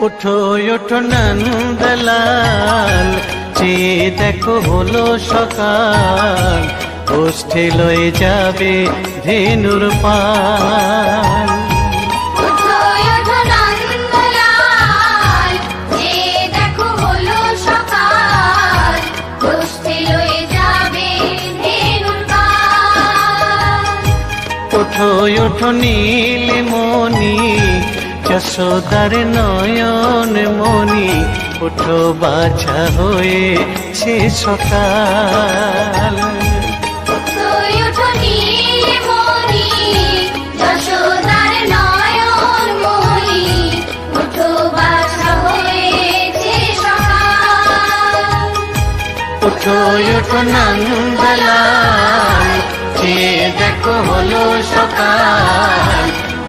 ওঠো ওঠো নন্দলাল, চেয়ে দেখো হলো সকাল, ওষ্ঠে লয়ে যাবে ধেনুর পাল। ওঠো ওঠো নন্দলাল, চেয়ে দেখো হলো সকাল, ওষ্ঠে লয়ে যাবে ধেনুর পাল। ওঠো ওঠো নীলমণি, যশোদার নয়ন মণি, ওঠো বাছা হয়েছে সকাল। ওঠো ওঠো নীলমণি, যশোদার নয়ন মণি, ওঠো বাছা হয়েছে সকাল। ওঠো ওঠো নন্দলাল, চেয়ে দেখো হলো সকাল,